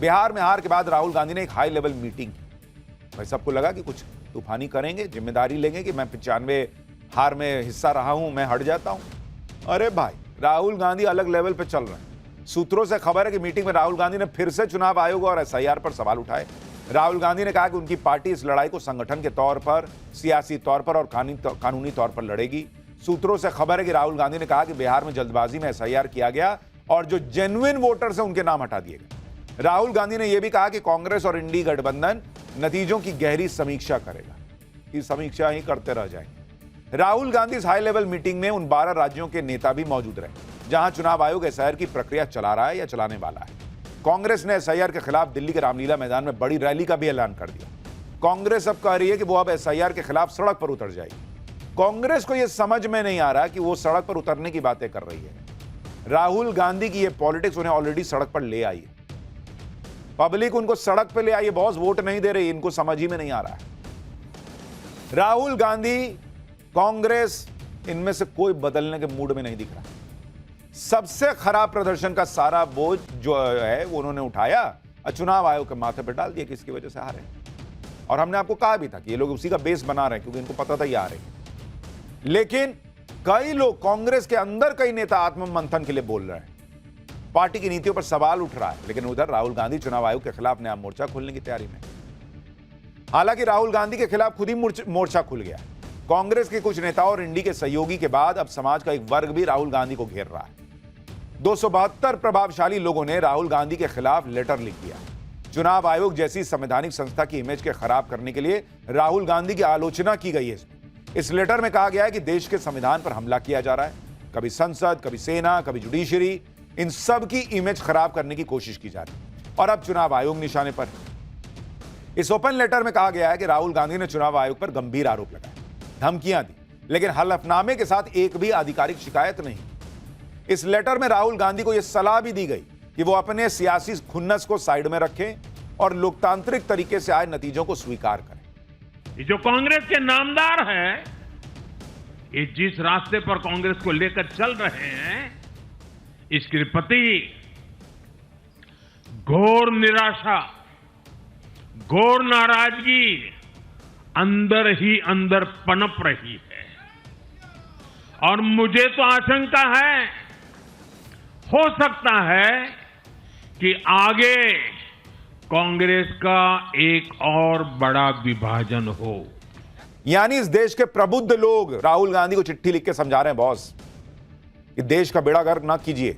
बिहार में हार के बाद राहुल गांधी ने एक हाई लेवल मीटिंग की। भाई सबको लगा कि कुछ तूफानी करेंगे, जिम्मेदारी लेंगे कि मैं 95 हार में हिस्सा रहा हूं, मैं हट जाता हूं। अरे भाई, राहुल गांधी अलग लेवल पे चल रहे हैं। सूत्रों से खबर है कि मीटिंग में राहुल गांधी ने फिर से चुनाव आयोग और एसआईआर पर सवाल उठाए। राहुल गांधी ने कहा कि उनकी पार्टी इस लड़ाई को संगठन के तौर पर, सियासी तौर पर और कानूनी तौर पर लड़ेगी। सूत्रों से खबर है कि राहुल गांधी ने कहा कि बिहार में जल्दबाजी में एसआईआर किया गया और जो जेन्युइन वोटर्स हैं उनके नाम हटा दिए गए। राहुल गांधी ने यह भी कहा कि कांग्रेस और इंडी गठबंधन नतीजों की गहरी समीक्षा करेगा। ये समीक्षा ही करते रह जाएंगे। राहुल गांधी इस हाई लेवल मीटिंग में उन 12 राज्यों के नेता भी मौजूद रहे जहां चुनाव आयोग एसआईआर की प्रक्रिया चला रहा है या चलाने वाला है। कांग्रेस ने एसआईआर के खिलाफ दिल्ली के रामलीला मैदान में बड़ी रैली का भी ऐलान कर दिया। कांग्रेस अब कह रही है कि वो अब एसआईआर के खिलाफ सड़क पर उतर जाएगी। कांग्रेस को यह समझ में नहीं आ रहा कि वो सड़क पर उतरने की बातें कर रही है। राहुल गांधी की यह पॉलिटिक्स उन्हें ऑलरेडी सड़क पर ले आई है। पब्लिक उनको सड़क पर ले आई है, बॉस वोट नहीं दे रही, इनको समझ ही में नहीं आ रहा है। राहुल गांधी, कांग्रेस, इनमें से कोई बदलने के मूड में नहीं दिख रहा। सबसे खराब प्रदर्शन का सारा बोझ जो है वो उन्होंने उठाया और चुनाव आयोग के माथे पर डाल दिया कि इसकी वजह से हारे। और हमने आपको कहा भी था कि ये लोग उसी का बेस बना रहे हैं क्योंकि इनको पता था ये हारे। लेकिन कई लोग, कांग्रेस के अंदर कई नेता आत्ममंथन के लिए बोल रहे हैं, पार्टी की नीतियों पर सवाल उठ रहा है। लेकिन उधर राहुल गांधी चुनाव आयोग के खिलाफ नया मोर्चा खोलने की तैयारी में। हालांकि राहुल गांधी के खिलाफ खुद ही मोर्चा खुल गया। कांग्रेस के कुछ नेताओं और इंडी के सहयोगी के बाद अब समाज का एक वर्ग भी राहुल गांधी को घेर रहा है। 272 प्रभावशाली लोगों ने राहुल गांधी के खिलाफ लेटर लिख दिया। चुनाव आयोग जैसी संवैधानिक संस्था की इमेज के खराब करने के लिए राहुल गांधी की आलोचना की गई है। इस लेटर में कहा गया है कि देश के संविधान पर हमला किया जा रहा है। कभी संसद, कभी सेना, कभी जुडिशरी, इन सब की इमेज खराब करने की कोशिश की जा रही है और अब चुनाव आयोग निशाने पर है। इस ओपन लेटर में कहा गया है कि राहुल गांधी ने चुनाव आयोग पर गंभीर आरोप लगाए, धमकियां दी, लेकिन हलफनामे के साथ एक भी आधिकारिक शिकायत नहीं। इस लेटर में राहुल गांधी को यह सलाह भी दी गई कि वो अपने सियासी खुन्नस को साइड में रखें और लोकतांत्रिक तरीके से आए नतीजों को स्वीकार करें। ये जो कांग्रेस के नामदार हैं, ये जिस रास्ते पर कांग्रेस को लेकर चल रहे हैं, इसके प्रति घोर निराशा, घोर नाराजगी अंदर ही अंदर पनप रही है। और मुझे तो आशंका है, हो सकता है कि आगे कांग्रेस का एक और बड़ा विभाजन हो। यानी इस देश के प्रबुद्ध लोग राहुल गांधी को चिट्ठी लिख के समझा रहे हैं, बॉस, कि देश का बेड़ा गर्क ना कीजिए,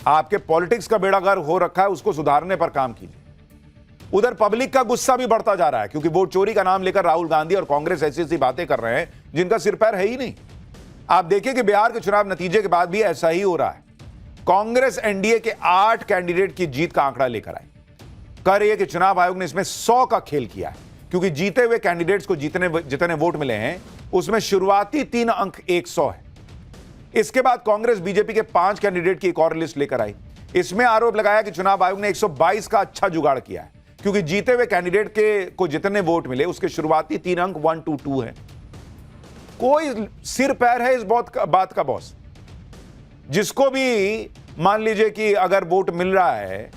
आपके पॉलिटिक्स का बेड़ा गर्क हो रखा है, उसको सुधारने पर काम कीजिए। उधर पब्लिक का गुस्सा भी बढ़ता जा रहा है क्योंकि वोट चोरी का नाम लेकर राहुल गांधी और कांग्रेस ऐसी ऐसी बातें कर रहे हैं जिनका सिर पैर है ही नहीं। आप देखिए कि बिहार के चुनाव नतीजे के बाद भी ऐसा ही हो रहा है। कांग्रेस एनडीए के 8 कैंडिडेट की जीत का आंकड़ा लेकर आई, कह रही है कि चुनाव आयोग ने इसमें 100 का खेल किया है क्योंकि जीते हुए कैंडिडेट्स को जितने वोट मिले हैं उसमें शुरुआती 3 अंक 100 है। इसके बाद कांग्रेस बीजेपी के 5 कैंडिडेट की एक और लिस्ट लेकर आई। इसमें आरोप लगाया कि चुनाव आयोग ने 122 का अच्छा जुगाड़ किया है क्योंकि जीते हुए कैंडिडेट को जितने वोट मिले उसके शुरुआती 3 अंक 122 है। कोई सिर पैर है इस बात का बॉस? जिसको भी मान लीजिए कि अगर वोट मिल रहा है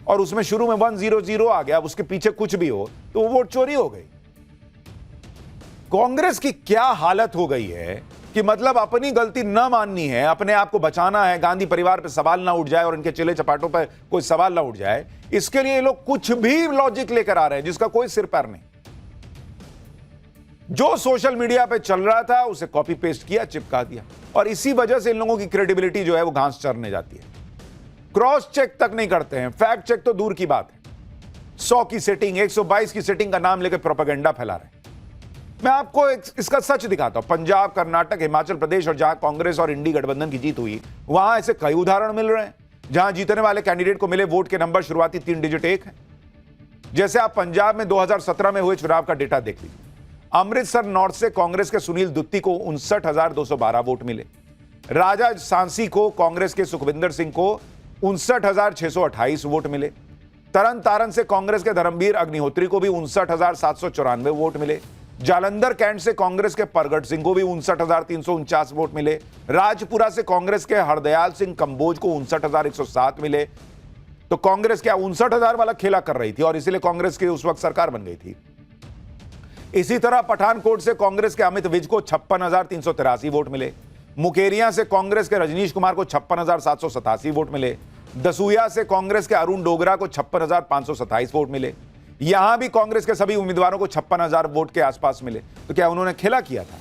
और उसमें शुरू में 100 आ गया, उसके पीछे कुछ भी हो तो वो वोट चोरी हो गई। कांग्रेस की क्या हालत हो गई है कि मतलब अपनी गलती न माननी है, अपने आप को बचाना है, गांधी परिवार पे सवाल ना उठ जाए और इनके चेले चपाटों पे कोई सवाल ना उठ जाए, इसके लिए ये लोग कुछ भी लॉजिक लेकर आ रहे हैं जिसका कोई सिर पैर नहीं। जो सोशल मीडिया पे चल रहा था उसे कॉपी पेस्ट किया, चिपका दिया और इसी वजह से इन लोगों की क्रेडिबिलिटी जो है वो घास चरने जाती है। क्रॉस चेक तक नहीं करते हैं, फैक्ट चेक तो दूर की बात है। 100 की सेटिंग, 122 की सेटिंग का नाम लेकर प्रोपेगेंडा फैला रहे हैं। मैं आपको इसका सच दिखाता हूं। पंजाब, कर्नाटक, हिमाचल प्रदेश और जहां कांग्रेस और इंडी गठबंधन की जीत हुई वहां ऐसे कई उदाहरण मिल रहे हैं जहां जीतने वाले कैंडिडेट को मिले वोट के नंबर शुरुआती 3 डिजिट 1 है। जैसे आप पंजाब में 2017 में हुए चुनाव का डेटा देख लीजिए। अमृतसर नॉर्थ से कांग्रेस के सुनील दुत्ती को 59,212 वोट मिले। राजा सांसी को कांग्रेस के सुखविंदर सिंह को 59,628 वोट मिले। तरन तारण से कांग्रेस के धर्मवीर अग्निहोत्री को भी 59,794 वोट मिले। जालंधर कैंट से कांग्रेस के परगट सिंह को भी 59,349 वोट मिले। राजपुरा से कांग्रेस के हरदयाल सिंह कंबोज को 59,107 मिले। तो कांग्रेस क्या 59,000 वाला खेला कर रही थी और इसीलिए कांग्रेस की उस वक्त सरकार बन गई थी। इसी तरह पठानकोट से कांग्रेस के अमित विज को 56,383 वोट मिले। मुकेरिया से कांग्रेस के रजनीश कुमार को 56,787 वोट मिले। दसूया से कांग्रेस के अरुण डोगरा को 56,527 वोट मिले। यहां भी कांग्रेस के सभी उम्मीदवारों को 56,000 वोट के आसपास मिले। तो क्या उन्होंने खेला किया था?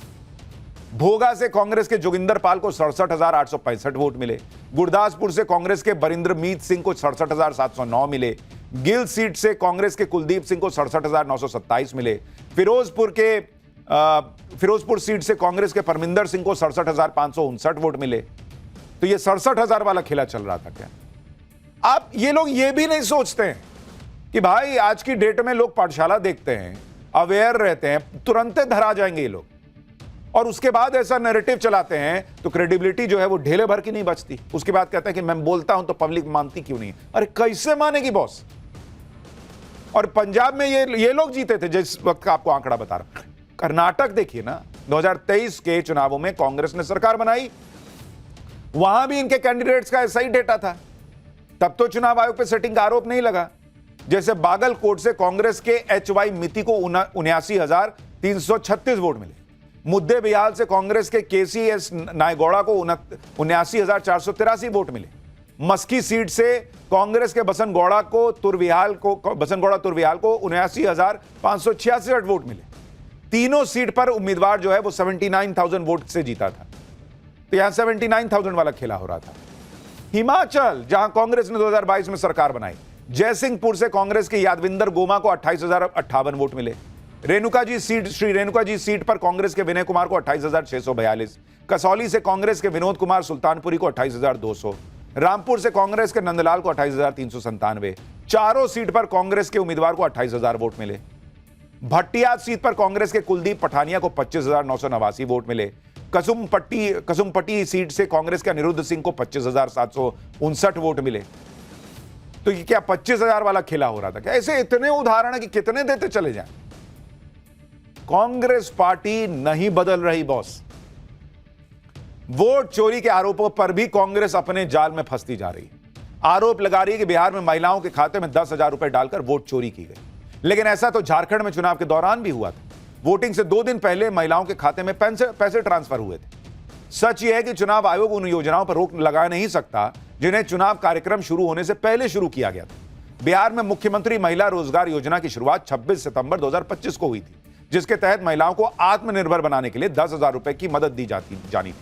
भोगा से कांग्रेस के जोगिंदर पाल को 67,865 वोट मिले। गुरदासपुर से कांग्रेस के बरिंदर मीत सिंह को 67,709 मिले। गिल सीट से कांग्रेस के कुलदीप सिंह को 67,927 मिले। फिरोजपुर सीट से कांग्रेस के परमिंदर सिंह को 67,559 वोट मिले। तो ये 67,000 वाला खेला चल रहा था क्या? आप ये लोग ये भी नहीं सोचते हैं कि भाई आज की डेट में लोग पाठशाला देखते हैं, अवेयर रहते हैं, तुरंत धरा जाएंगे ये लोग, और उसके बाद ऐसा नैरेटिव चलाते हैं तो क्रेडिबिलिटी जो है वो ढेले भर की नहीं बचती। उसके बाद कहते हैं कि मैं बोलता हूं तो पब्लिक मानती क्यों नहीं? अरे कैसे मानेगी बॉस? और पंजाब में ये लोग जीते थे जिस वक्त का आपको आंकड़ा बता रहा हूं। कर्नाटक देखिए ना, 2023 के चुनावों में कांग्रेस ने सरकार बनाई, वहां भी इनके कैंडिडेट्स का ऐसा ही डेटा था। तब तो चुनाव आयोग पे सेटिंग का आरोप नहीं लगा। जैसे बागलकोट से कांग्रेस के एचवाई मिति को 79,336 वोट मिले। मुद्दे बिहाल से कांग्रेस के केसीएस नायगौड़ा को 79,483 वोट मिले। मस्की सीट से कांग्रेस के बसनगौड़ा तुरविहाल को 79,566 वोट मिले। तीनों सीट पर उम्मीदवार जो है वो 79,000 वोट से जीता था। तो यहां 79,000 वाला खेला हो रहा था। हिमाचल, जहां कांग्रेस ने 2022 में सरकार बनाई, जयसिंहपुर से कांग्रेस के यादविंदर गोमा को 28,058 वोट मिले। श्री रेणुका जी सीट पर कांग्रेस के विनय कुमार को 28,642। कसौली से कांग्रेस के विनोद कुमार सुल्तानपुरी को 28,200। रामपुर से कांग्रेस के नंदलाल को 28,397। चारों सीट पर कांग्रेस के उम्मीदवार को 28,000 वोट मिले। भट्टियात सीट पर कांग्रेस के कुलदीप पठानिया को 25,989 वोट मिले। कसुमपट्टी सीट से कांग्रेस के अनिरुद्ध सिंह को 25,759 वोट मिले। तो ये क्या 25,000 वाला खेला हो रहा था क्या? ऐसे इतने उदाहरण है कि कितने देते चले जाएं। कांग्रेस पार्टी नहीं बदल रही बॉस। वोट चोरी के आरोपों पर भी कांग्रेस अपने जाल में फंसती जा रही है। आरोप लगा रही है कि बिहार में महिलाओं के खाते में 10,000 रुपए डालकर वोट चोरी की गई, लेकिन ऐसा तो झारखंड में चुनाव के दौरान भी हुआ था। वोटिंग से 2 दिन पहले महिलाओं के खाते में पैसे ट्रांसफर हुए थे। सच यह है कि चुनाव आयोग उन योजनाओं पर रोक लगा नहीं सकता जिन्हें चुनाव कार्यक्रम शुरू होने से पहले शुरू किया गया था। बिहार में मुख्यमंत्री महिला रोजगार योजना की शुरुआत 26 सितंबर 2025 को हुई थी, जिसके तहत महिलाओं को आत्मनिर्भर बनाने के लिए 10,000 रुपए की मदद दी जानी थी।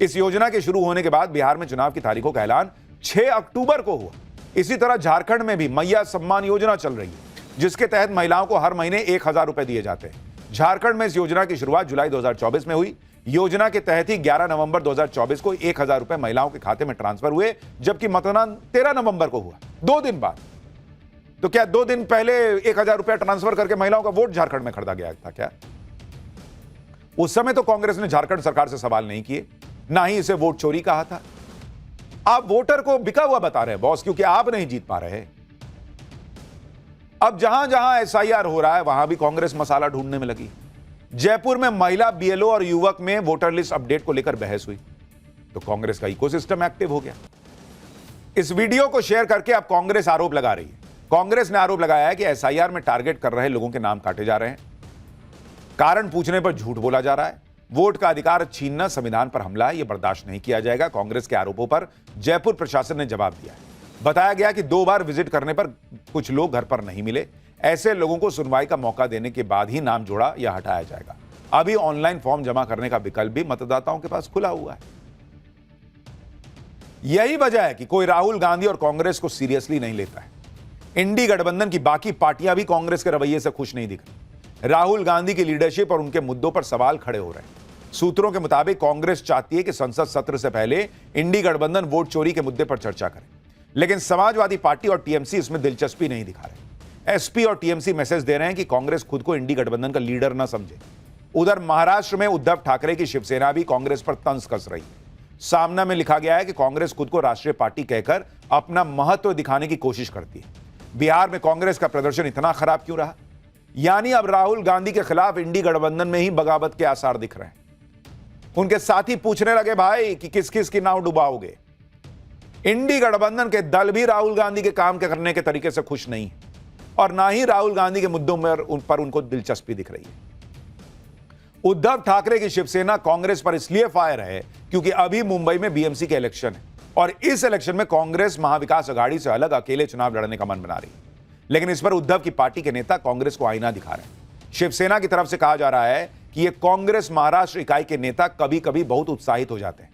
इस योजना के शुरू होने के बाद बिहार में चुनाव की तारीखों का ऐलान 6 अक्टूबर को हुआ। इसी तरह झारखंड में भी मैया सम्मान योजना चल रही है, जिसके तहत महिलाओं को हर महीने 1,000 रुपए दिए जाते हैं। झारखंड में इस योजना की शुरुआत जुलाई 2024 में हुई। योजना के तहत ही 11 नवंबर 2024 को 1,000 रुपए महिलाओं के खाते में ट्रांसफर हुए, जबकि मतदान 13 नवंबर को हुआ, 2 दिन बाद। तो क्या 2 दिन पहले 1,000 रुपया ट्रांसफर करके महिलाओं का वोट झारखंड में खरीदा गया था क्या? उस समय तो कांग्रेस ने झारखंड सरकार से सवाल नहीं किए, ना ही इसे वोट चोरी कहा था। आप वोटर को बिका हुआ बता रहे हैं बॉस, क्योंकि आप नहीं जीत पा रहे। अब जहां जहां एसआईआर हो रहा है वहां भी कांग्रेस मसाला ढूंढने में लगी। जयपुर में महिला बीएलओ और युवक में वोटर लिस्ट अपडेट को लेकर बहस हुई, तो कांग्रेस का इकोसिस्टम एक्टिव हो गया। इस वीडियो को शेयर करके अब कांग्रेस आरोप लगा रही है। कांग्रेस ने आरोप लगाया है कि एसआईआर में टारगेट कर रहे लोगों के नाम काटे जा रहे हैं। कारण पूछने पर झूठ बोला जा रहा है। वोट का अधिकार छीनना संविधान पर हमला है, यह बर्दाश्त नहीं किया जाएगा। कांग्रेस के आरोपों पर जयपुर प्रशासन ने जवाब दिया है। बताया गया कि 2 बार विजिट करने पर कुछ लोग घर पर नहीं मिले। ऐसे लोगों को सुनवाई का मौका देने के बाद ही नाम जोड़ा या हटाया जाएगा। अभी ऑनलाइन फॉर्म जमा करने का विकल्प भी मतदाताओं के पास खुला हुआ है। यही वजह है कि कोई राहुल गांधी और कांग्रेस को सीरियसली नहीं लेता है। इंडी गठबंधन की बाकी पार्टियां भी कांग्रेस के रवैये से खुश नहीं दिख रही। राहुल गांधी की लीडरशिप और उनके मुद्दों पर सवाल खड़े हो रहे हैं। सूत्रों के मुताबिक कांग्रेस चाहती है कि संसद सत्र से पहले इंडी गठबंधन वोट चोरी के मुद्दे पर चर्चा करे, लेकिन समाजवादी पार्टी और टीएमसी इसमें दिलचस्पी नहीं दिखा रहे। एसपी और टीएमसी मैसेज दे रहे हैं कि कांग्रेस खुद को इंडी गठबंधन का लीडर न समझे। उधर महाराष्ट्र में उद्धव ठाकरे की शिवसेना भी कांग्रेस पर तंज कस रही है। सामना में लिखा गया है कि कांग्रेस खुद को राष्ट्रीय पार्टी कहकर अपना महत्व दिखाने की कोशिश करती है। बिहार में कांग्रेस का प्रदर्शन इतना खराब क्यों रहा? यानी अब राहुल गांधी के खिलाफ इंडी गठबंधन में ही बगावत के आसार दिख रहे हैं। उनके साथी पूछने लगे, भाई कि किस किस की नाव डुबाओगे? इंडी गठबंधन के दल भी राहुल गांधी के काम के करने के तरीके से खुश नहीं है और ना ही राहुल गांधी के मुद्दों पर उनको दिलचस्पी दिख रही है। उद्धव ठाकरे की शिवसेना कांग्रेस पर इसलिए फायर है क्योंकि अभी मुंबई में बीएमसी के इलेक्शन है और इस इलेक्शन में कांग्रेस महाविकास अघाड़ी से अलग अकेले चुनाव लड़ने का मन बना रही है। लेकिन इस पर उद्धव की पार्टी के नेता कांग्रेस को आईना दिखा रहे हैं। शिवसेना की तरफ से कहा जा रहा है कि ये कांग्रेस महाराष्ट्र इकाई के नेता कभी कभी बहुत उत्साहित हो जाते हैं।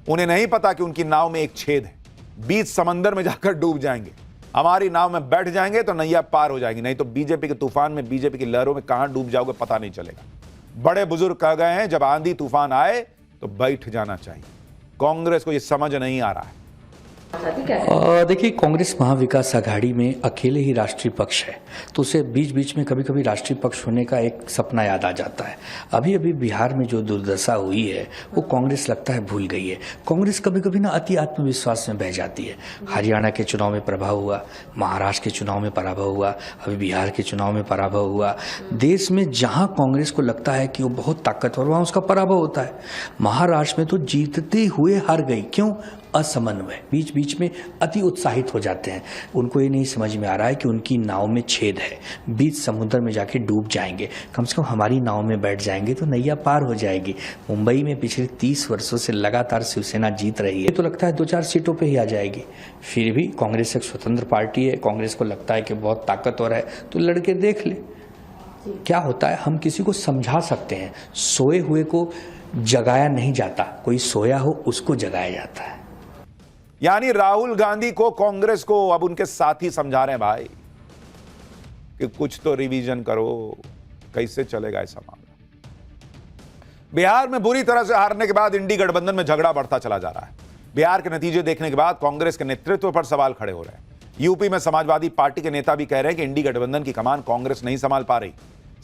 उन्हें नहीं पता कि उनकी नाव में एक छेद है, बीच समंदर में जाकर डूब जाएंगे। हमारी नाव में बैठ जाएंगे तो नैया पार हो जाएगी, नहीं तो बीजेपी के तूफान में, बीजेपी की लहरों में कहां डूब जाओगे पता नहीं चलेगा। बड़े बुजुर्ग कह गए हैं, जब आंधी तूफान आए तो बैठ जाना चाहिए। कांग्रेस को यह समझ नहीं आ रहा है। देखिए, कांग्रेस महाविकास आघाड़ी में अकेले ही राष्ट्रीय पक्ष है, तो उसे बीच बीच में कभी कभी राष्ट्रीय पक्ष होने का एक सपना याद आ जाता है। अभी अभी बिहार में जो दुर्दशा हुई है वो कांग्रेस लगता है भूल गई है। कांग्रेस कभी कभी ना अति आत्मविश्वास में बह जाती है। हरियाणा के चुनाव में पराभव हुआ, महाराष्ट्र के चुनाव में पराभव हुआ, अभी बिहार के चुनाव में पराभव हुआ। देश में जहां कांग्रेस को लगता है कि वो बहुत ताकतवर, वहां उसका पराभव होता है। महाराष्ट्र में तो जीतते हुए हार गई। क्यों? असमन्वय। बीच बीच में अति उत्साहित हो जाते हैं। उनको ये नहीं समझ में आ रहा है कि उनकी नाव में छेद है, बीच समुद्र में जाके डूब जाएंगे। कम से कम हमारी नाव में बैठ जाएंगे तो नैया पार हो जाएगी। मुंबई में पिछले 30 वर्षों से लगातार शिवसेना जीत रही है, तो लगता है 2-4 सीटों पे ही आ जाएगी। फिर भी कांग्रेस एक स्वतंत्र पार्टी है, कांग्रेस को लगता है कि बहुत ताकतवर है, तो लड़के देख ले क्या होता है। हम किसी को समझा सकते हैं, सोए हुए को जगाया नहीं जाता, कोई सोया हो उसको जगाया जाता है। यानी राहुल गांधी को, कांग्रेस को अब उनके साथी समझा रहे हैं भाई कि कुछ तो रिवीजन करो, कैसे चलेगा ऐसा मामला। बिहार में बुरी तरह से हारने के बाद इंडी गठबंधन में झगड़ा बढ़ता चला जा रहा है। बिहार के नतीजे देखने के बाद कांग्रेस के नेतृत्व पर सवाल खड़े हो रहे हैं। यूपी में समाजवादी पार्टी के नेता भी कह रहे हैं कि इंडी गठबंधन की कमान कांग्रेस नहीं संभाल पा रही।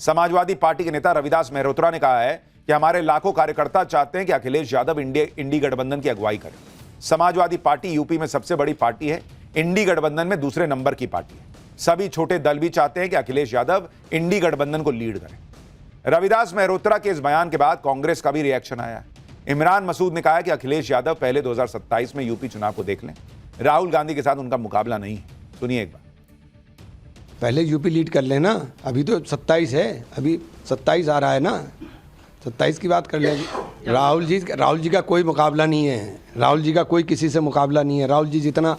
समाजवादी पार्टी के नेता रविदास मेहरोत्रा ने कहा है कि हमारे लाखों कार्यकर्ता चाहते हैं कि अखिलेश यादव इंडी गठबंधन की अगुवाई करें। समाजवादी पार्टी यूपी में सबसे बड़ी पार्टी है, इंडी गठबंधन में दूसरे नंबर की पार्टी है। सभी छोटे दल भी चाहते हैं कि अखिलेश यादव इंडी गठबंधन को लीड करें। रविदास मेहरोत्रा के इस बयान के बाद कांग्रेस का भी रिएक्शन आया है। इमरान मसूद ने कहा है कि अखिलेश यादव पहले 2027 में यूपी चुनाव को देख लें, राहुल गांधी के साथ उनका मुकाबला नहीं है। सुनिए एक बार। पहले यूपी लीड कर लेना, अभी तो 27 है, अभी 27 आ रहा है ना, 27 की बात कर लेंगे। राहुल जी का कोई मुकाबला नहीं है, राहुल जी का कोई किसी से मुकाबला नहीं है। राहुल जी जितना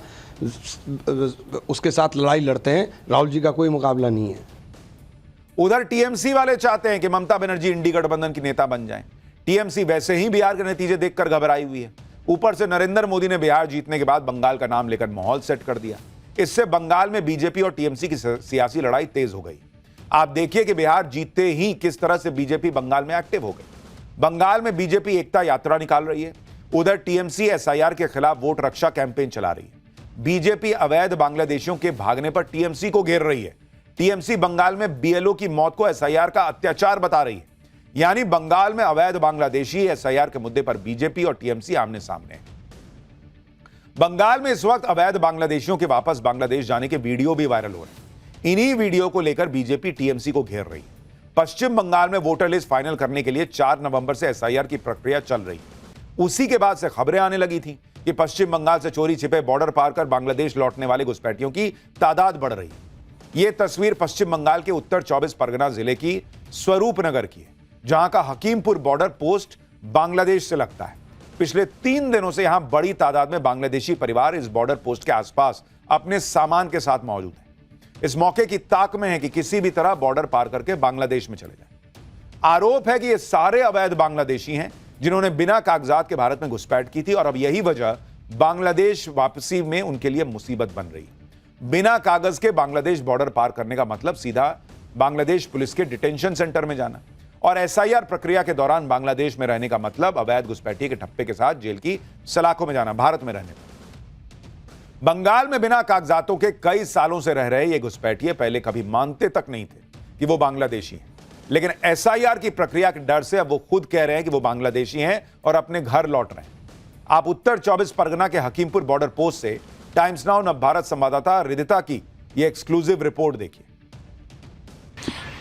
उसके साथ लड़ाई लड़ते हैं, राहुल जी का कोई मुकाबला नहीं है। उधर टीएमसी वाले चाहते हैं कि ममता बनर्जी इंडी गठबंधन की नेता बन जाएं। टीएमसी वैसे ही बिहार के नतीजे देखकर घबराई हुई है। ऊपर से नरेंद्र मोदी ने बिहार जीतने के बाद बंगाल का नाम लेकर माहौल सेट कर दिया। इससे बंगाल में बीजेपी और टीएमसी की सियासी लड़ाई तेज हो गई। आप देखिए कि बिहार जीतते ही किस तरह से बीजेपी बंगाल में एक्टिव हो गई। बंगाल में बीजेपी एकता यात्रा निकाल रही है, उधर टीएमसी एसआईआर के खिलाफ वोट रक्षा कैंपेन चला रही है। बीजेपी अवैध बांग्लादेशियों के भागने पर टीएमसी को घेर रही है। टीएमसी बंगाल में बीएलओ की मौत को एसआईआर का अत्याचार बता रही है। यानी बंगाल में अवैध बांग्लादेशी एसआईआर के मुद्दे पर बीजेपी और टीएमसी आमने सामने है। बंगाल में इस वक्त अवैध बांग्लादेशियों के वापस बांग्लादेश जाने के वीडियो भी वायरल हो रहे हैं। इन्हीं वीडियो को लेकर बीजेपी टीएमसी को घेर रही है। पश्चिम बंगाल में वोटर लिस्ट फाइनल करने के लिए 4 नवंबर से एसआईआर की प्रक्रिया चल रही है। उसी के बाद से खबरें आने लगी थी कि पश्चिम बंगाल से चोरी छिपे बॉर्डर पार कर बांग्लादेश लौटने वाले घुसपैठियों की तादाद बढ़ रही है। यह तस्वीर पश्चिम बंगाल के उत्तर 24 परगना जिले की स्वरूपनगर की है, जहां का हकीमपुर बॉर्डर पोस्ट बांग्लादेश से लगता है। पिछले 3 दिनों से यहां बड़ी तादाद में बांग्लादेशी परिवार इस बॉर्डर पोस्ट के आसपास अपने सामान के साथ मौजूद है। इस मौके की ताक में है कि किसी भी तरह बॉर्डर पार करके बांग्लादेश में चले जाएं। आरोप है कि ये सारे अवैध बांग्लादेशी हैं जिन्होंने बिना कागजात के भारत में घुसपैठ की थी और अब यही वजह बांग्लादेश वापसी में उनके लिए मुसीबत बन रही है। बिना कागज के बांग्लादेश बॉर्डर पार करने का मतलब सीधा बांग्लादेश पुलिस के डिटेंशन सेंटर में जाना, और एसआईआर प्रक्रिया के दौरान बांग्लादेश में रहने का मतलब अवैध घुसपैठी के ठप्पे के साथ जेल की सलाखों में जाना, भारत में रहने का। बंगाल में बिना कागजातों के कई सालों से रह रहे ये घुसपैठिए पहले कभी मानते तक नहीं थे कि वो बांग्लादेशी हैं, लेकिन एसआईआर की प्रक्रिया के डर से अब वो खुद कह रहे हैं कि वो बांग्लादेशी हैं और अपने घर लौट रहे हैं। आप उत्तर 24 परगना के हकीमपुर बॉर्डर पोस्ट से टाइम्स नाउ नव भारत संवाददाता रिदिता की ये एक्सक्लूसिव रिपोर्ट देखिए।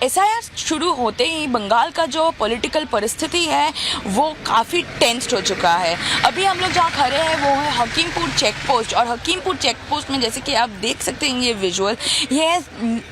एसआईआर शुरू होते ही बंगाल का जो पॉलिटिकल परिस्थिति है वो काफ़ी टेंस्ड हो चुका है। अभी हम लोग जहाँ खड़े हैं वो है हकीमपुर चेक पोस्ट, और हकीमपुर चेक पोस्ट में जैसे कि आप देख सकते हैं ये विजुअल, ये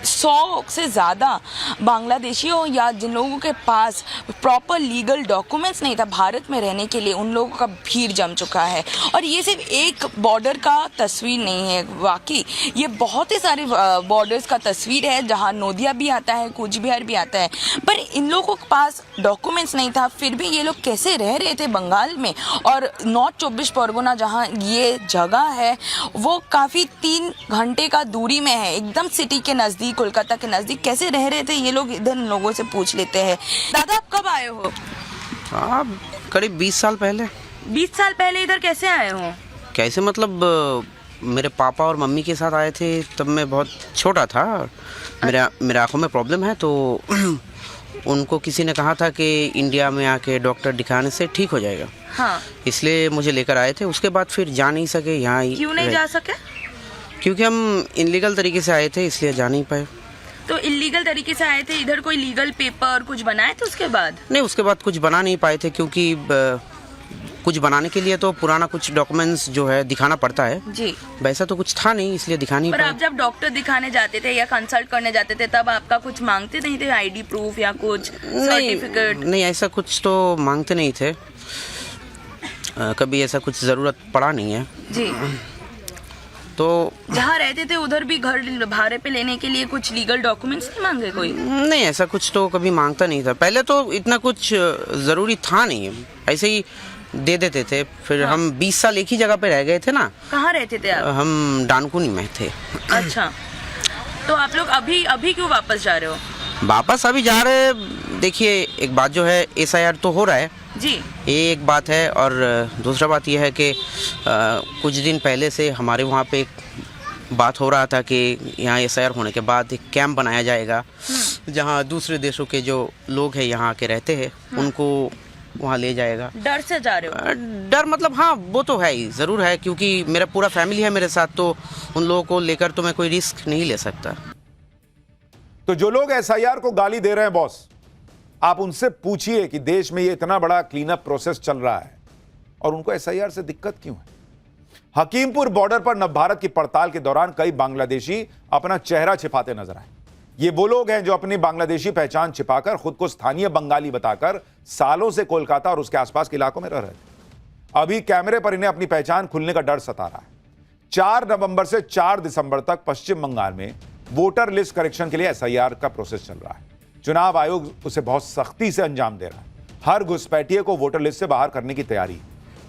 100 से ज़्यादा बांग्लादेशियों या जिन लोगों के पास प्रॉपर लीगल डॉक्यूमेंट्स नहीं था भारत में रहने के लिए, उन लोगों का भीड़ जम चुका है। और ये सिर्फ एक बॉर्डर का तस्वीर नहीं है, वाकई ये बहुत ही सारे बॉर्डर्स का तस्वीर है जहाँ नोदिया भी आता है, कूच बिहार भी आता है। पर इन लोगों के पास डॉक्यूमेंट्स नहीं था, फिर भी ये लोग कैसे रह रहे थे बंगाल में। और नॉर्थ 24 परगना जहाँ ये जगह है वो काफ़ी 3 घंटे का दूरी में है, एकदम सिटी के नज़दीक, कोलकाता के नज़दीक। कैसे रह रहे थे ये लोग, इधर लोगों से पूछ लेते हैं। दादा आप कब आए हो? हाँ, करीब 20 साल पहले। 20 साल पहले इधर कैसे आए हो? कैसे मतलब मेरे पापा और मम्मी के साथ आए थे, तब मैं बहुत छोटा था। मेरे आँखों में प्रॉब्लम है, तो उनको किसी ने कहा था कि इंडिया में आके डॉक्टर दिखाने से ठीक हो जाएगा। हाँ। इसलिए मुझे लेकर आए थे। उसके बाद फिर जा नहीं सके यहाँ। क्यों नहीं जा सके? क्योंकि हम इनलीगल तरीके से आए थे, इसलिए जा नहीं पाए। तो इलीगल तरीके से आए थे, इधर कोई लीगल पेपर कुछ बनाए थे उसके बाद? नहीं, उसके बाद कुछ बना नहीं पाए थे, क्योंकि कुछ बनाने के लिए तो पुराना कुछ डॉक्यूमेंट्स जो है दिखाना पड़ता है जी। वैसा तो कुछ था नहीं, इसलिए दिखा नहीं पर पाए। आप जब डॉक्टर दिखाने जाते थे या कंसल्ट करने जाते थे तब आपका कुछ मांगते नहीं थे, आईडी प्रूफ या कुछ सर्टिफिकेट? नहीं, ऐसा कुछ तो मांगते नहीं थे। कभी ऐसा कुछ ज़रूरत पड़ा नहीं है जी। तो जहाँ रहते थे उधर भी घर भाड़े पे लेने के लिए कुछ लीगल डॉक्यूमेंट्स नहीं मांगे कोई? नहीं, ऐसा कुछ तो कभी मांगता नहीं था। पहले तो इतना कुछ ज़रूरी था नहीं, ऐसे ही दे देते थे। फिर हम 20 साल एक ही जगह पे रह गए थे ना। कहाँ रहते थे आप? हम डानकुनी में थे। अच्छा, तो आप लोग अभी क्यों वापस जा रहे हो? वापस अभी जा रहे हैं। देखिए, एक बात जो है, एसआईआर तो हो रहा है जी, ये एक बात है, और दूसरा बात यह है कि कुछ दिन पहले से हमारे वहाँ पे एक बात हो रहा था कि यहाँ एसआईआर होने के बाद एक कैंप बनाया जाएगा जहाँ दूसरे देशों के जो लोग हैं यहाँ आके रहते हैं उनको वहाँ ले जाएगा। डर से जा रहे हो? डर मतलब हाँ, वो तो है ही, ज़रूर है, क्योंकि मेरा पूरा फैमिली है मेरे साथ, तो उन लोगों को लेकर तो मैं कोई रिस्क नहीं ले सकता। तो जो लोग एसआईआर को गाली दे रहे हैं बॉस, आप उनसे पूछिए कि देश में ये इतना बड़ा क्लीन अप प्रोसेस चल रहा है और उनको एसआईआर से दिक्कत क्यों है। हकीमपुर बॉर्डर पर नवभारत की पड़ताल के दौरान कई बांग्लादेशी अपना चेहरा छिपाते नजर आए। ये वो लोग हैं जो अपनी बांग्लादेशी पहचान छिपाकर खुद को स्थानीय बंगाली बताकर सालों से कोलकाता और उसके आसपास के इलाकों में रह रहे थे। अभी कैमरे पर इन्हें अपनी पहचान खुलने का डर सता रहा है। 4 नवंबर से 4 दिसंबर तक पश्चिम बंगाल में वोटर लिस्ट करेक्शन के लिए एसआईआर का प्रोसेस चल रहा है। चुनाव आयोग उसे बहुत सख्ती से अंजाम दे रहा है। हर घुसपैठिए को वोटर लिस्ट से बाहर करने की तैयारी है।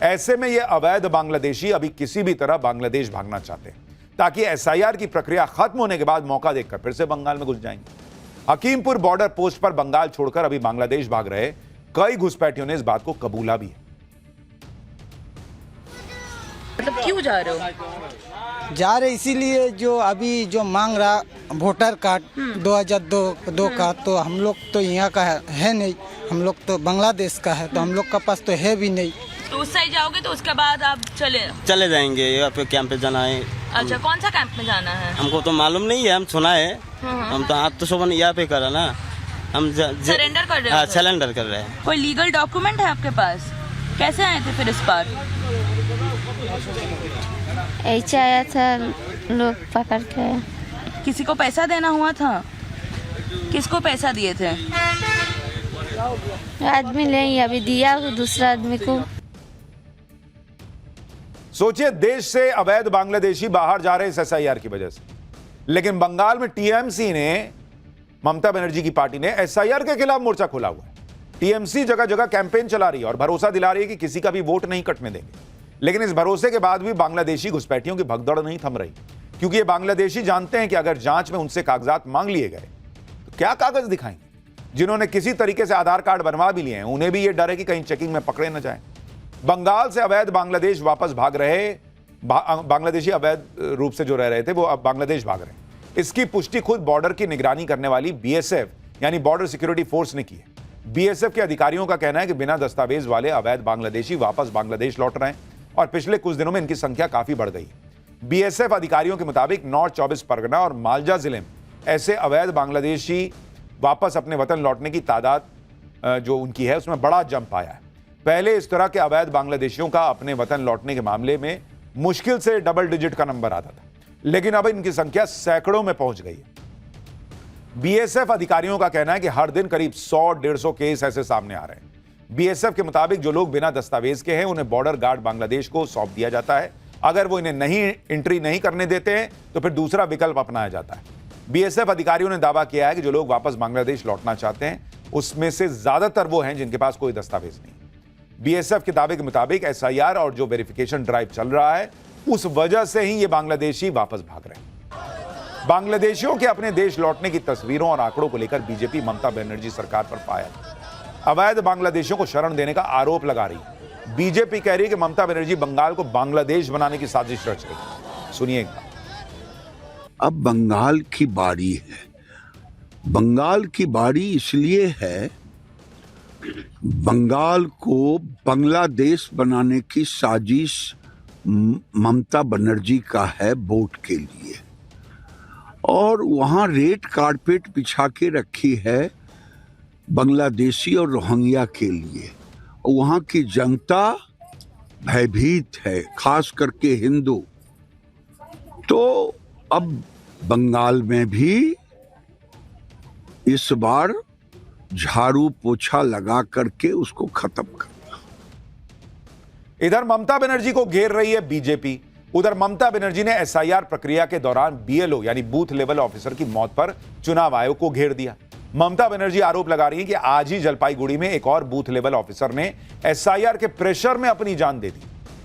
ऐसे में ये अवैध बांग्लादेशी अभी किसी भी तरह बांग्लादेश भागना चाहते हैं ताकि एसआईआर की प्रक्रिया खत्म होने के बाद मौका देखकर फिर से बंगाल में घुस जाएंगे। हकीमपुर बॉर्डर पोस्ट पर बंगाल छोड़कर अभी बांग्लादेश भाग रहे कई घुसपैठियों ने इस बात को कबूला भी है। मतलब क्यों जा रहे हो? जा रहे इसीलिए जो अभी जो मांग रहा वोटर कार्ड 2002 का, तो हम लोग तो यहाँ का है नहीं, हम लोग तो बांग्लादेश का है, तो हम लोग का पास तो है भी नहीं। तो उस साइड जाओगे तो उसके बाद आप चले जाएंगे। यहाँ पे कैंप पे जाना है। अच्छा, कौन सा कैंप में जाना है? हमको तो मालूम नहीं है, हम सुना है। हम तो आत्मशोभन यहाँ पे करा ना, हम सरेंडर कर रहे हो? हाँ, सरेंडर कर रहे हैं। कोई लीगल डॉक्यूमेंट है आपके पास? कैसे आए थे फिर इस बार? ऐसे आया था, लोग पकड़ के। किसी को पैसा देना हुआ था? किसको पैसा दिए थे? आदमी ले अभी दिया दूसरा आदमी को। सोचिए, देश से अवैध बांग्लादेशी बाहर जा रहे इस एसआईआर की वजह से, लेकिन बंगाल में टीएमसी ने, ममता बनर्जी की पार्टी ने एसआईआर के खिलाफ मोर्चा खोला हुआ है। टीएमसी जगह जगह कैंपेन चला रही है और भरोसा दिला रही है कि किसी का भी वोट नहीं कटने देंगे। लेकिन इस भरोसे के बाद भी बांग्लादेशी घुसपैठियों की भगदड़ नहीं थम रही, क्योंकि ये बांग्लादेशी जानते हैं कि अगर जांच में उनसे कागजात मांग लिए गए तो क्या कागज दिखाएंगे। जिन्होंने किसी तरीके से आधार कार्ड बनवा भी लिए हैं उन्हें भी ये डर है कि कहीं चेकिंग में पकड़े न जाएं। बंगाल से अवैध बांग्लादेश वापस भाग रहे बांग्लादेशी अवैध रूप से जो रह रहे थे वो अब बांग्लादेश भाग रहे हैं। इसकी पुष्टि खुद बॉर्डर की निगरानी करने वाली बीएसएफ यानी बॉर्डर सिक्योरिटी फोर्स ने की है। बीएसएफ के अधिकारियों का कहना है कि बिना दस्तावेज वाले अवैध बांग्लादेशी वापस बांग्लादेश लौट रहे हैं और पिछले कुछ दिनों में इनकी संख्या काफी बढ़ गई। बीएसएफ अधिकारियों के मुताबिक नॉर्थ 24 परगना और मालदा जिले में ऐसे अवैध बांग्लादेशी वापस अपने वतन लौटने की तादाद जो उनकी है उसमें बड़ा जंप आया है। पहले इस तरह के अवैध बांग्लादेशियों का अपने वतन लौटने के मामले में मुश्किल से डबल डिजिट का नंबर आता था, लेकिन अब इनकी संख्या सैकड़ों में पहुंच गई है। बीएसएफ अधिकारियों का कहना है कि हर दिन करीब 100-150 केस ऐसे सामने आ रहे हैं। बीएसएफ के मुताबिक जो लोग बिना दस्तावेज के हैं उन्हें बॉर्डर गार्ड बांग्लादेश को सौंप दिया जाता है। अगर वो इन्हें नहीं एंट्री नहीं करने देते हैं तो फिर दूसरा विकल्प अपनाया जाता है। बीएसएफ अधिकारियों ने दावा किया है कि जो लोग वापस बांग्लादेश लौटना चाहते हैं उसमें से ज्यादातर वो हैं जिनके पास कोई दस्तावेज नहीं। बीएसएफ के दावे के मुताबिक एसआईआर और जो वेरिफिकेशन ड्राइव चल रहा है उस वजह से ही ये बांग्लादेशी वापस भाग रहे हैं। बांग्लादेशियों के अपने देश लौटने की तस्वीरों और आंकड़ों को लेकर बीजेपी ममता बनर्जी सरकार पर फायर। अवैध बांग्लादेशियों को शरण देने का आरोप लगा रही है। बीजेपी कह रही है कि ममता बनर्जी बंगाल को बांग्लादेश बनाने की साजिश रच रही है। सुनिए। अब बंगाल की बारी है। बंगाल की बारी इसलिए है, बंगाल को बांग्लादेश बनाने की साजिश ममता बनर्जी का है वोट के लिए, और वहां रेड कारपेट बिछा के रखी है बांग्लादेशी और रोहिंग्या के लिए। और वहां की जनता भयभीत है, खास करके हिंदू। तो अब बंगाल में भी इस बार झाड़ू पोछा लगा करके उसको खत्म करना। इधर ममता बनर्जी को घेर रही है बीजेपी। उधर ममता बनर्जी ने एसआईआर प्रक्रिया के दौरान बीएलओ यानी बूथ लेवल ऑफिसर की मौत पर चुनाव आयोग को घेर दिया। ममता बनर्जी आरोप लगा रही है कि आज ही जलपाईगुड़ी में एक और बूथ लेवल ऑफिसर ने एसआईआर के प्रेशर में अपनी जान दे दी।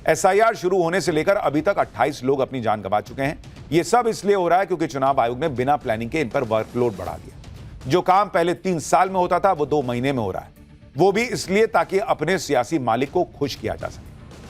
एसआईआर शुरू होने से लेकर अभी तक 28 लोग अपनी जान गंवा चुके हैं। यह सब इसलिए हो रहा है क्योंकि चुनाव आयोग ने बिना प्लानिंग के इन पर वर्कलोड बढ़ा दिया। जो काम पहले 3 साल में होता था वो 2 महीने में हो रहा है, वो भी इसलिए ताकि अपने सियासी मालिक को खुश किया जा सके।